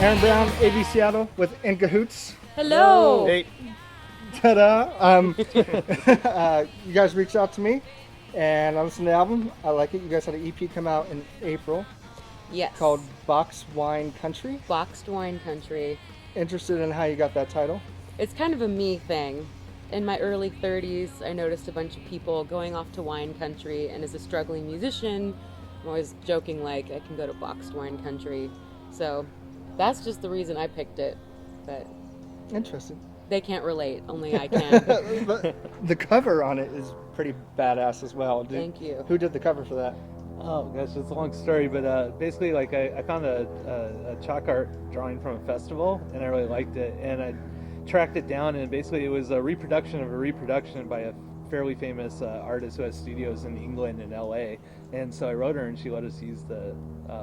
Aaron Brown, ABSeattle with In Cahoots. Hello. Hey. Ta-da! You guys reached out to me, and I listened to the album. I like it. You guys had an EP come out in April Yes. called Boxed Wine Country. Boxed Wine Country. Interested in how you got that title? It's kind of a me thing. In my early 30s, I noticed a bunch of people going off to wine country, and as a struggling musician, I'm always joking like I can go to Boxed Wine Country. So that's just the reason I picked it. But Interesting. they can't relate, only I can. The cover on it is pretty badass as well. Thank you. Who did the cover for that? Oh gosh, it's a long story, but basically, like I found a chalk art drawing from a festival, and I really liked it, and I tracked it down, and basically it was a reproduction of a reproduction by a fairly famous artist who has studios in England and LA, and so I wrote her, and she let us use the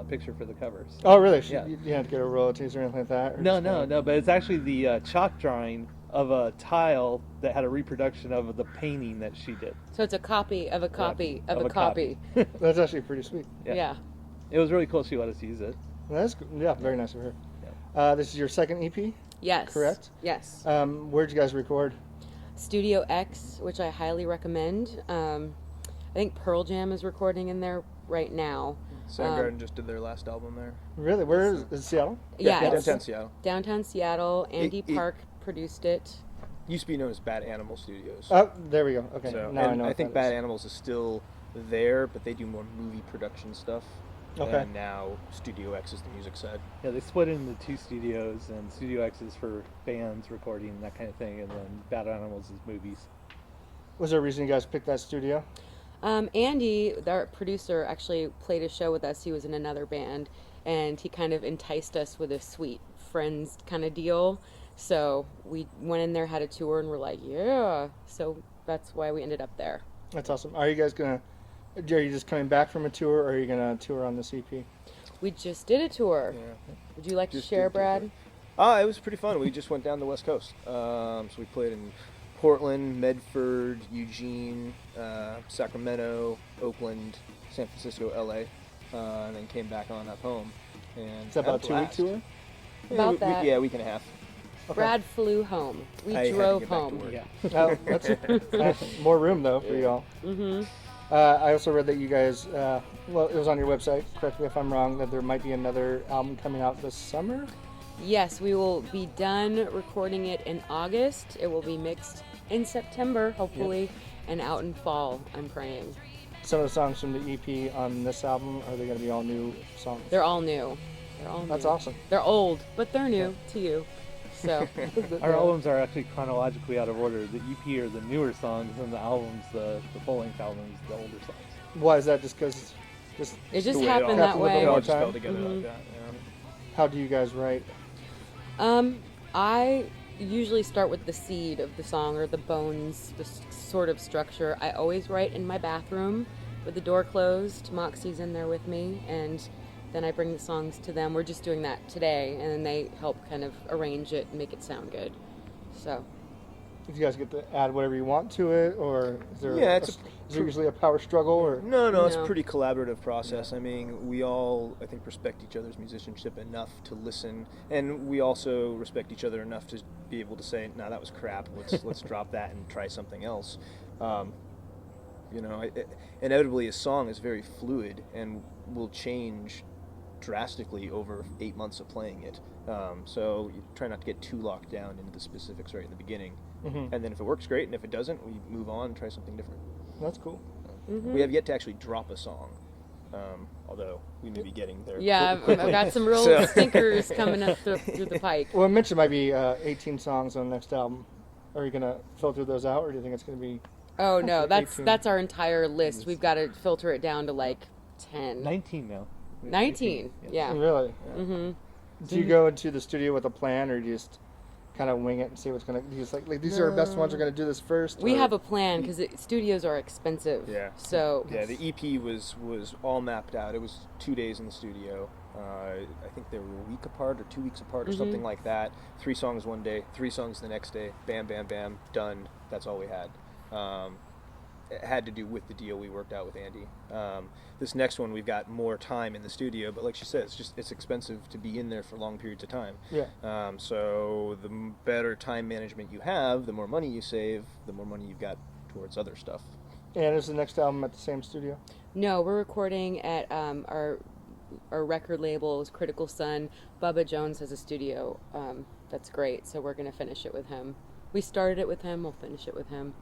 picture for the covers. Oh, really? Yeah. You didn't get a royalties or anything like that? Or No, just kinda- no, but it's actually the chalk drawing of a tile that had a reproduction of the painting that she did. So it's a copy of a copy of Of a a copy. copy. That's actually pretty sweet. Yeah. It was really cool she let us use it. Well, that's good. Yeah, very nice of her. This is your second EP, Yes. correct? Yes. Where'd you guys record? Studio X, which I highly recommend. I think Pearl Jam is recording in there right now. Soundgarden just did their last album there. Really? Where is it? Seattle? Yeah, it's downtown Seattle. downtown Seattle. Andy It- Park produced it. Used to be known as Bad Animal Studios. Oh, there we go. Okay. So, now I and know. I what think that is. Bad Animals is still there, but they do more movie production stuff. Okay. And now Studio X is the music side. Yeah, they split into two studios, and Studio X is for bands recording and that kind of thing, and then Bad Animals is movies. Was there a reason you guys picked that studio? Andy, our producer, actually played a show with us. He was in another band, and he kind of enticed us with a sweet friends kind of deal. So we went in there, had a tour, and we're like, yeah. So that's why we ended up there. That's awesome. Are you guys are you just coming back from a tour, or are you gonna tour on this EP? We just did a tour. Yeah. Would you like Just to share, did Brad? It was pretty fun. We just went down the West Coast. So we played in Portland, Medford, Eugene, Sacramento, Oakland, San Francisco, LA, and then came back on up home. And Is that about a 2-week tour? About that. Yeah, a week and a half. Okay. Brad flew home. We I had to drove get back to home. work. Yeah. Oh, that's more room though for Yeah. y'all. Mm-hmm. I also read that you guys, well, it was on your website. Correct me if I'm wrong. That there might be another album coming out this summer. Yes, we will be done recording it in August. It will be mixed in September, hopefully, and out in fall, I'm praying. Some of the songs from the EP on this album, are they going to be all new songs? They're all new. They're all That's new. awesome. They're old, but they're new to you. So, Our albums are actually chronologically out of order. The EP are the newer songs, and the albums, the full-length albums, the older songs. Why is that? Just because? Just it just The way happened all- that happened with the way. It all One just fell time. together Mhm. like that. Yeah. how do you guys write? I usually start with the seed of the song or the bones, the sort of structure. I always write in my bathroom with the door closed. Moxie's in there with me, and then I bring the songs to them. We're just doing that today, and then they help kind of arrange it and make it sound good. So, Do you guys get to add whatever you want to it, or is there, Yeah, is there usually a power struggle? Or No, it's a No. pretty collaborative process. I mean, we all, I think, respect each other's musicianship enough to listen, and we also respect each other enough to be able to say, "No, that was crap. Let's drop that and try something else." Inevitably, a song is very fluid and will change drastically over 8 months of playing it. So you try not to get too locked down into the specifics right in the beginning. Mhm. And then if it works, great, and if it doesn't, we move on and try something different. That's cool. We have yet to actually drop a song, although we may be getting there. yeah, I've got some real So- stinkers coming up through the pike. Well, I mentioned might be 18 songs on the next album. Are you gonna filter those out, or do you think it's gonna be? Oh, no, that's 18. that's our entire list. We've got to filter it down to like 10. 19 now. 19, yeah. Really? Mm-hmm. Do you go into the studio with a plan, or do you just kind of wing it and see what's gonna? Do you just like these are our best ones. We're gonna do this first. We or- have a plan because studios are expensive. Yeah. So Yeah, the EP was all mapped out. It was 2 days in the studio. I think they were a week apart or 2 weeks apart or something like that. 3 songs one day, 3 songs the next day. Bam, bam, bam, done. That's all we had. had to do with the deal we worked out with Andy. This next one, we've got more time in the studio, but like she said, it's expensive to be in there for long periods of time. Yeah. So the better time management you have, the more money you save, the more money you've got towards other stuff. And is the next album at the same studio? No, we're recording at our record label's Critical Sun. Bubba Jones has a studio that's great, so we're going to finish it with him. We started it with him, we'll finish it with him.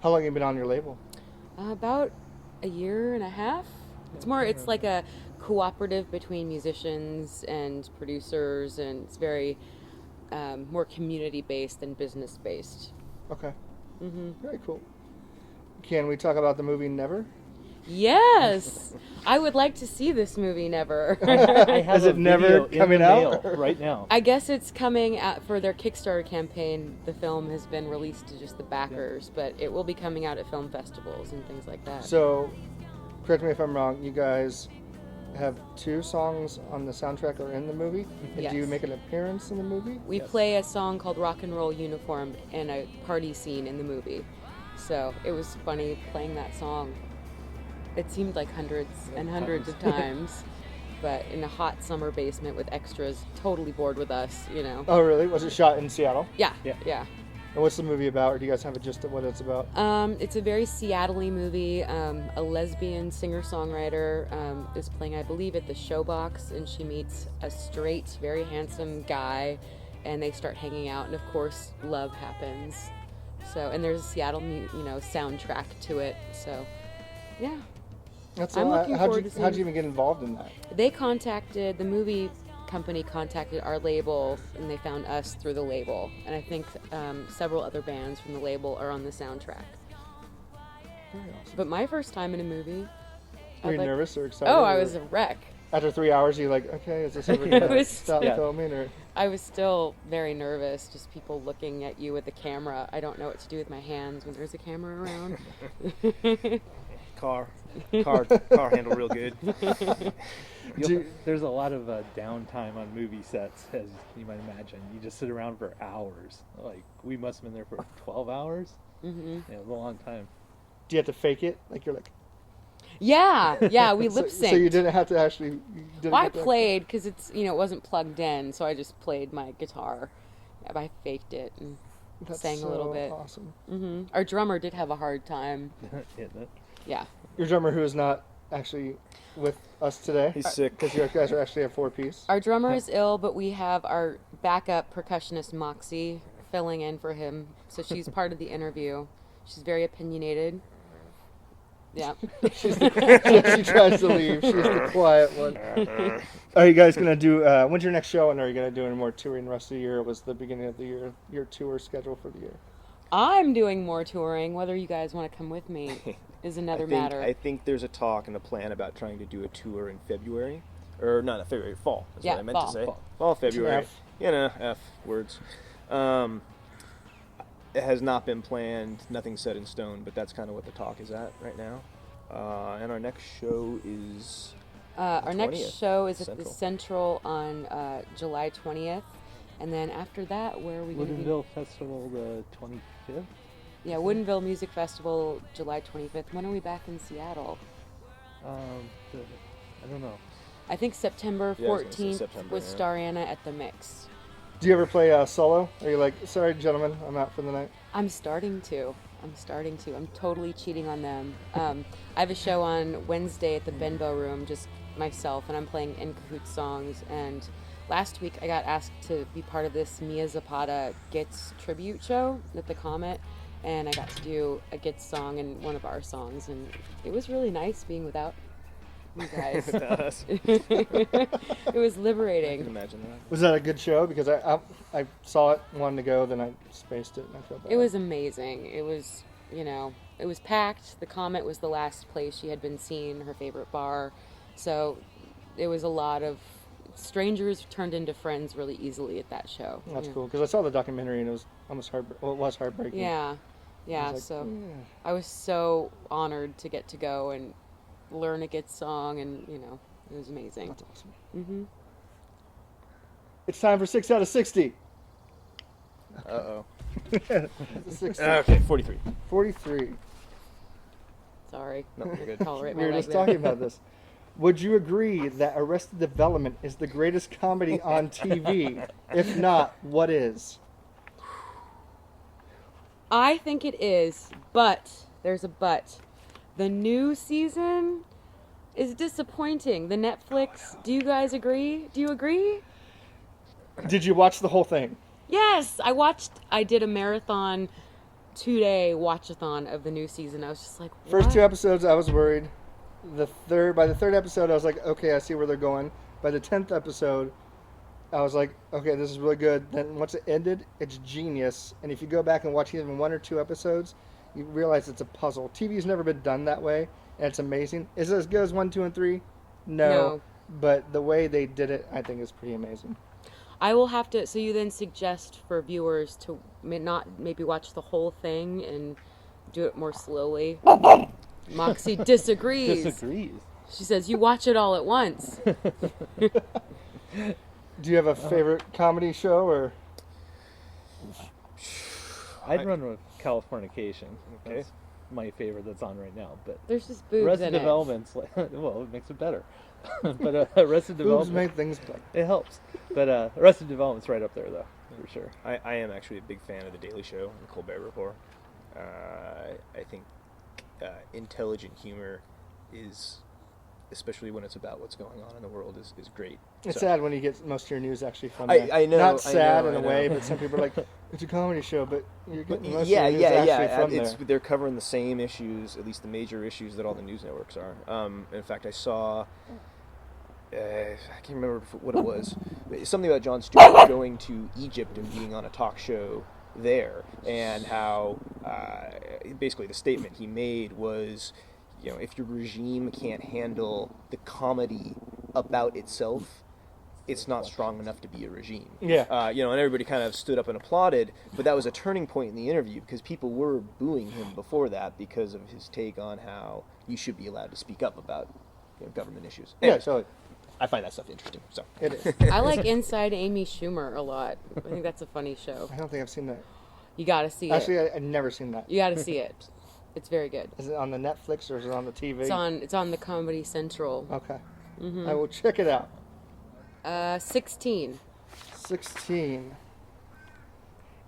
How long have you been on your label? About a year and a half. It's like a cooperative between musicians and producers, and it's very more community-based than business-based. Okay. Mm-hmm. Very cool. Can we talk about the movie Never? Yes! I would like to see this movie, Never. I have Is it a never video in coming the out? mail right now. I guess it's coming out for their Kickstarter campaign. The film has been released to just the backers, but it will be coming out at film festivals and things like that. So, correct me if I'm wrong, you guys have 2 songs on the soundtrack or in the movie? And Yes. do you make an appearance in the movie? We play a song called Rock and Roll Uniform in a party scene in the movie. So it was funny playing that song. It seemed like hundreds and hundreds of times, but in a hot summer basement with extras totally bored with us, you know. Oh, really? Was it shot in Seattle? Yeah. And what's the movie about, or do you guys have a gist of what it's about? It's a very Seattle-y movie. A lesbian singer-songwriter is playing, I believe, at the Showbox, and she meets a straight, very handsome guy, and they start hanging out, and of course, love happens. So, and there's a Seattle, soundtrack to it. So, yeah. I'm looking forward to seeing. How'd you even get involved in that? The movie company contacted our label, and they found us through the label. And I think several other bands from the label are on the soundtrack. Very awesome. But my first time in a movie. Were you nervous or excited? Oh, I or- was a wreck. After 3 hours, you're like, okay, is this ever going to stop Yeah. filming? Or I was still very nervous, just people looking at you with the camera. I don't know what to do with my hands when there's a camera around. Car handle real good. There's a lot of downtime on movie sets, as you might imagine. You just sit around for hours. Like, we must have been there for 12 hours. Mm-hmm. Yeah, it was a long time. do you have to fake it? Like, you're like... Yeah, we lip synced. So you didn't have to actually... you didn't Well, I have to- played because it's it wasn't plugged in, so I just played my guitar. I faked it and That's sang a little so bit. awesome. hmm Our drummer did have a hard time. Yeah. Your drummer who is not actually with us today. He's sick. Because you guys are actually a 4-piece. Our drummer is ill, but we have our backup percussionist Moxie filling in for him. So she's part of the interview. She's very opinionated. Yeah. She tries to leave. She's the quiet one. Are you guys going to do... when's your next show, and are you going to do any more touring the rest of the year? Or was the beginning of the year your tour schedule for the year? I'm doing more touring. Whether you guys want to come with me is another matter. I think there's a talk and a plan about trying to do a tour in February. Or not February, fall. Is Yeah, what I meant fall. to say. Fall, February. F. F words. It has not been planned, nothing set in stone, but that's kind of what the talk is at right now. And our next show is our next 20th, show is at the Central. Central on July 20th. And then after that, where are we going to be? Woodinville Festival the 25th? Yeah, Woodinville Music Festival, July 25th. When are we back in Seattle? I don't know. I think September Yeah, I was gonna say 14th September, with yeah. Stariana at the Mix. Do you ever play solo? Are you like, sorry, gentlemen, I'm out for the night? I'm starting to. I'm totally cheating on them. I have a show on Wednesday at the Benbow Room, just myself, and I'm playing In Cahoots songs. And last week I got asked to be part of this Mia Zapata Gits tribute show at the Comet, and I got to do a Gits song and one of our songs, and it was really nice being without you guys. Without us. It was I can liberating. imagine that. Was that a good show? Because I saw it, wanted to go, then I spaced it, and I felt bad. It was amazing. It was, it was packed. The Comet was the last place she had been seen, her favorite bar. So it was a lot of strangers turned into friends really easily at that show. That's Yeah. cool, because I saw the documentary, and it was almost it was heartbreaking. Yeah. Yeah. I was like, So yeah. I was so honored to get to go and learn a Gits song, and, it was amazing. That's awesome. Mm-hmm. It's time for 6 out of 60. Uh-oh. It's a 60. Okay, 43. 43. Sorry. No, you're good. Tolerate We my were leg just there. talking about this. Would you agree that Arrested Development is the greatest comedy on TV? If not, what is? I think it is, but there's a but. The new season is disappointing. The Netflix. Do you guys agree? Do you agree? Did you watch the whole thing? Yes, I did a marathon 2-day watch-a-thon of the new season. I was just like, what? First 2 episodes, I was worried. By the third episode, I was like, okay, I see where they're going. By the 10th episode, I was like, okay, this is really good. Then once it ended, it's genius. And if you go back and watch even 1 or 2 episodes, you realize it's a puzzle. TV's never been done that way, and it's amazing. Is it as good as 1, 2, and 3? No. But the way they did it, I think, is pretty amazing. I will have to. So you then suggest for viewers to not maybe watch the whole thing and do it more slowly. Moxie disagrees. She says you watch it all at once. Do you have a favorite comedy show or? I'd run with Californication. Okay. That's my favorite that's on right now. But There's just boobs Arrested in it. Development's like, well, it makes it better. But Arrested Boobs Development, make things better. it helps. But Arrested Development's right up there, though, for sure. I am actually a big fan of The Daily Show and Colbert Report. I think intelligent humor is, especially when it's about what's going on in the world, is great. It's So- sad when you get most of your news actually from I- there. I know, Not I sad know, in a I know. way, but some people are like, it's a comedy show, but you're But getting most yeah, of your news yeah, actually yeah. from there. They're covering the same issues, at least the major issues that all the news networks are. In fact, I saw. I can't remember what it was. Something about Jon Stewart going to Egypt and being on a talk show there, and how basically the statement he made was, you know, if your regime can't handle the comedy about itself, it's not strong enough to be a regime. Yeah. You know, and everybody kind of stood up and applauded, but that was a turning point in the interview because people were booing him before that because of his take on how you should be allowed to speak up about, you know, government issues. Yeah, Anyways, totally. I find that stuff interesting. So It is. I like Inside Amy Schumer a lot. I think that's a funny show. I don't think I've seen that. You gotta see Actually, it. I've never seen that. You gotta see it. It's very good. Is it on the Netflix or is it on the TV? It's on the Comedy Central. Okay. Mm-hmm. I will check it out. 16. 16.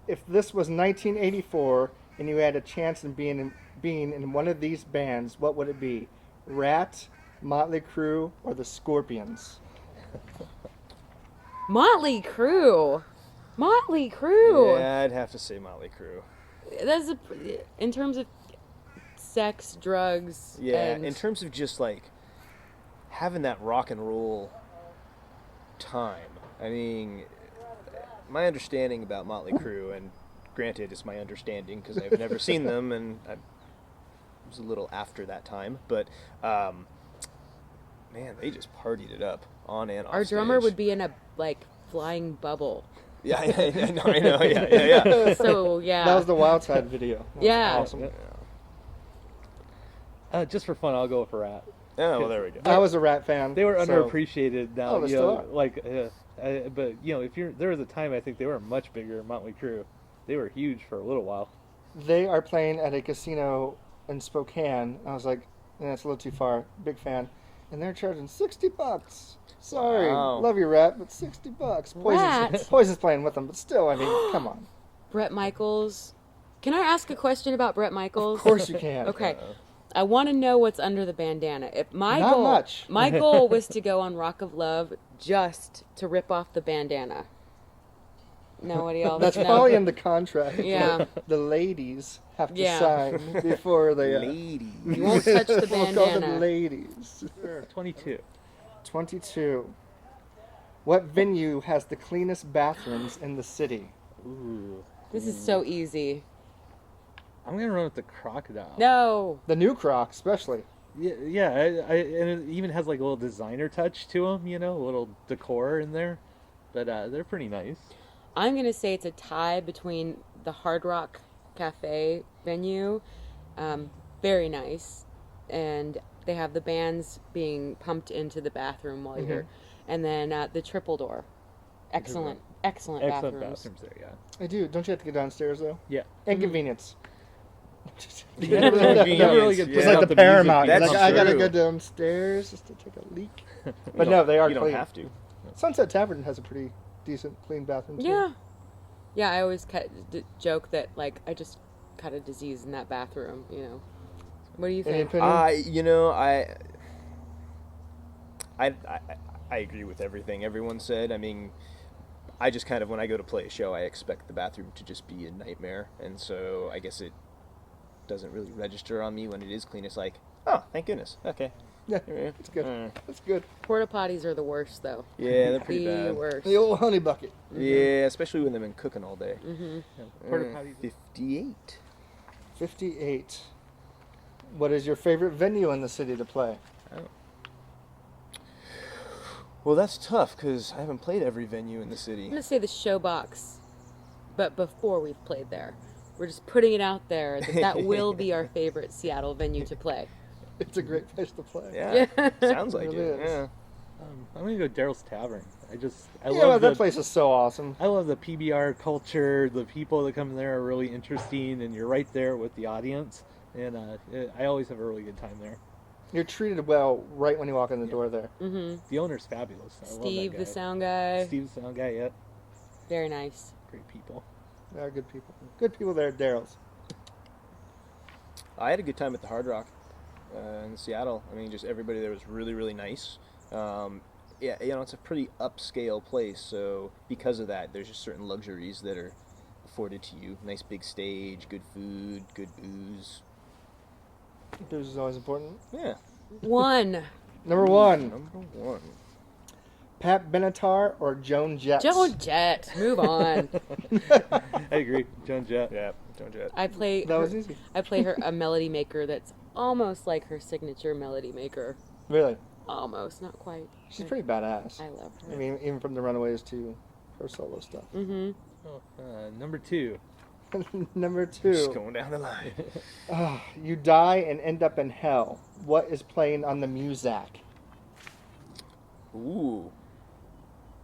If this was 1984 and you had a chance in being in one of these bands, what would it be? Rat, Motley Crue, or the Scorpions? Motley Crue. Motley Crue. yeah, I'd have to say Motley Crue. That's in terms of sex, drugs. Yeah, and in terms of just like having that rock and roll time. I mean, my understanding about Motley Crue, and granted, it's my understanding because I've never seen them, and I was a little after that time, but man, they just partied it up on and off our drummer stage. would be in a like flying bubble. Yeah, I know, yeah. So yeah. That was the Wild Side video. That was Yeah. Awesome. Just for fun, I'll go with Rat. Yeah, well, there we go. I was a Rat fan. They were so- underappreciated now, Oh, they you still know, are. like, but you know, there was a time I think they were much bigger. Motley Crue, they were huge for a little while. They are playing at a casino in Spokane. I was like, that's a little too far. Big fan. And they're charging $60. Sorry. Wow. Love you, Rat, but $60. Rat? Poison's playing with them, but still, I mean, come on. Bret Michaels. Can I ask a question about Bret Michaels? Of course you can. Okay. I want to know what's under the bandana. If my Not goal, much. my goal was to go on Rock of Love just to rip off the bandana. Nobody else. That's knows. probably in the contract. Yeah. that the ladies have to Yeah. sign before they. Ladies. You won't touch the We'll call them bandana. ladies. 22. 22. What venue has the cleanest bathrooms in the city? Ooh, This is so easy. I'm gonna run with the Crocodile. No. The new Croc, especially. Yeah, and it even has like a little designer touch to them, you know, a little decor in there. But they're pretty nice. I'm going to say it's a tie between the Hard Rock Cafe venue, very nice, and they have the bands being pumped into the bathroom while you're, and then the Triple Door. Excellent Excellent bathrooms. bathrooms there, yeah. I do. Don't you have to get downstairs, though? Yeah. Inconvenience. You never really get Yeah. It's put like out the music Paramount. video. That's Like, I gotta true. go downstairs just to take a leak. You But no, don't- they are You clean. don't have to. Sunset Tavern has a pretty decent, clean bathroom too. Yeah. Yeah, I always joke that, like, I just caught a disease in that bathroom, you know. What do you Any think? opinion? I agree with everything everyone said. I mean, I just kind of, when I go to play a show, I expect the bathroom to just be a nightmare, and so I guess it doesn't really register on me when it is clean. It's like, oh, thank goodness. Okay. Yeah, Yeah. it's good. That's good. Porta potties are the worst, though. Yeah, they're pretty The bad. worst. The old honey bucket. Yeah, especially when they've been cooking all day. Mm-hmm. Porta potties. 58. 58. What is your favorite venue in the city to play? Well, that's tough because I haven't played every venue in the city. I'm going to say the Showbox, but before we've played there. We're just putting it out there that will be our favorite Seattle venue to play. It's a great place to play. Yeah, Yeah. sounds like It it. is. Yeah. I'm gonna go Daryl's Tavern. I Yeah, love that place is so awesome. I love the PBR culture. The people that come there are really interesting, and you're right there with the audience. And I always have a really good time there. You're treated well right when you walk in the door there. Mm-hmm. The owner's fabulous. I love that Steve, guy. the sound guy, Steve, the sound guy. Yeah, very nice. great people. They are good people. Good people there at Daryl's. I had a good time at the Hard Rock in Seattle. I mean, just everybody there was really, really nice. Yeah, you know, it's a pretty upscale place, so because of that, there's just certain luxuries that are afforded to you. Nice big stage, good food, good booze. Booze is always important. Yeah. One. Number one, Number one. Pat Benatar or Joan Jett? Joan Jett. Move on. I agree, Joan Jett. Yeah, Joan Jett. I play. That was easy. I play her a melody maker that's almost like her signature melody maker. Really? Almost, not quite. She's pretty badass. I love her. I mean, even from the Runaways to her solo stuff. Mm-hmm. Number two. Number Just two, going down the line. you die and end up in hell. What is playing on the Muzak? Ooh.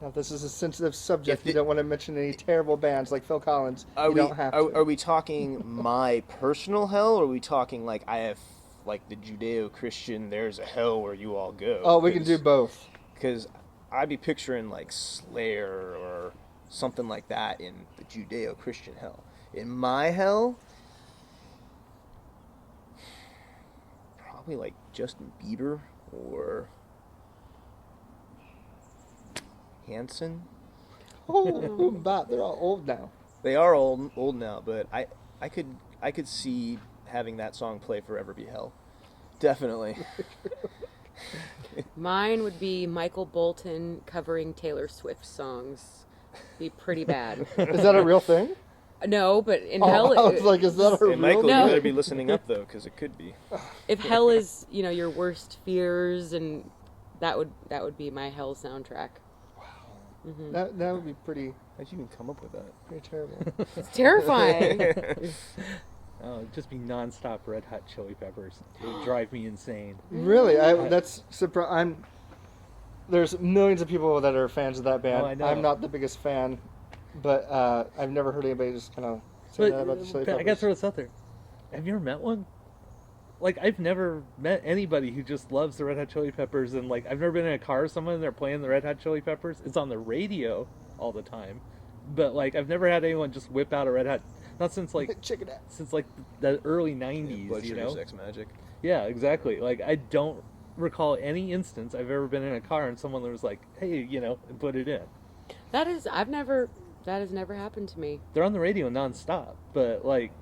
Now, this is a sensitive subject. If You the- don't want to mention any terrible bands like Phil Collins. Are you we don't have to. are we talking my personal hell, or are we talking like I have like the Judeo-Christian? There's a hell where you all go. Oh, we can do both. Because I'd be picturing like Slayer or something like that in the Judeo-Christian hell. In my hell, probably like Justin Bieber or Hanson. Oh, but they're all old now. They are old now, but I could see having that song play Forever Be Hell. Definitely. Mine would be Michael Bolton covering Taylor Swift songs. Be pretty bad. Is that a real thing? No, but in Oh, hell, I was like, is that a Hey, real Michael, thing? No. you better be listening up though, because it could be. if hell is your worst fears, and that would be my hell soundtrack. Mm-hmm. That would be pretty How'd you even come up with that? pretty terrible. It's terrifying. Oh, it'd just be nonstop Red Hot Chili Peppers. It would drive me insane. Really, that's surprising. There's millions of people that are fans of that band. Oh, I know. I'm not the biggest fan, but I've never heard anybody just kind of say that about the Chili But I Peppers. gotta throw this out there. Have you ever met one? Like, I've never met anybody who just loves the Red Hot Chili Peppers, and like, I've never been in a car with someone and they're playing the Red Hot Chili Peppers. It's on the radio all the time, but like, I've never had anyone just whip out a Red Hot. Not since like Check it out. since like the early '90s, Blood you Sugar know? Sex Magic. Yeah, exactly. Like, I don't recall any instance I've ever been in a car and someone was like, "Hey, and put it in." That has never happened to me. They're on the radio nonstop, but like,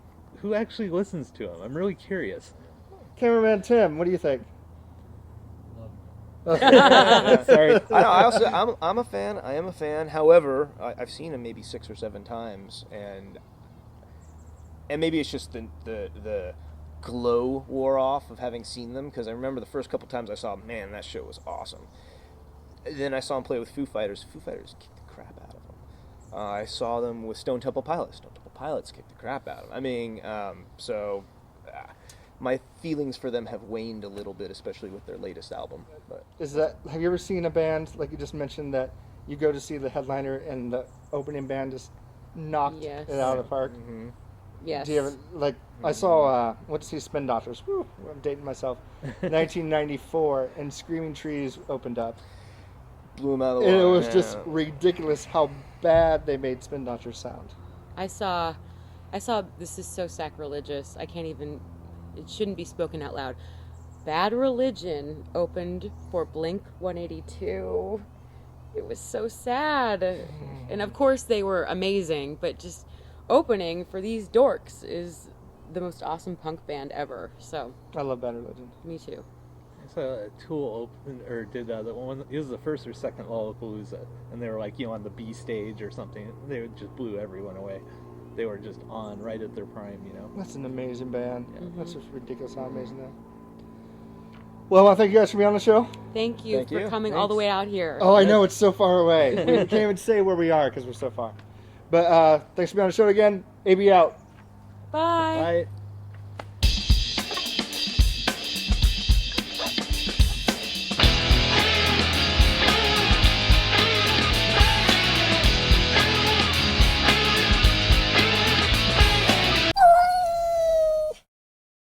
who actually listens to them? I'm really curious. Cameraman Tim, what do you think? Sorry. I'm a fan. I am a fan. However, I've seen him maybe 6 or 7 times, and maybe it's just the glow wore off of having seen them. Because I remember the first couple times I saw him, man, that show was awesome. Then I saw him play with Foo Fighters. Foo Fighters kicked the crap out of him. I saw them with Stone Temple Pilots. Stone Temple Pilots kicked the crap out of them. I mean, my feelings for them have waned a little bit, especially with their latest album. But Have you ever seen a band like you just mentioned that you go to see the headliner and the opening band just knocked Yes. it out of the park? mhm. Yes. Do you ever, like, I saw, went to see Spin Doctors. Whew, I'm dating myself. 1994, and Screaming Trees opened up. Blew him out of the And water. it was just ridiculous how bad they made Spin Doctors sound. I saw, this is so sacrilegious. I can't even, it shouldn't be spoken out loud. Bad Religion opened for Blink 182. It was so sad. And of course they were amazing, but just opening for these dorks is the most awesome punk band ever. So, I love Bad Religion. me too. I saw Tool open or did the one. It was the first or second Lollapalooza, and they were like on the B stage or something. They just blew everyone away. They were just on right at their prime, That's an amazing band. That's just ridiculous how amazing they are. Well, I want to thank you guys for being on the show. Thank you Thank for you. coming all the way out here. Oh, I know, it's so far away. We can't even say where we are because we're so far. But thanks for being on the show again. AB out. Bye. Bye.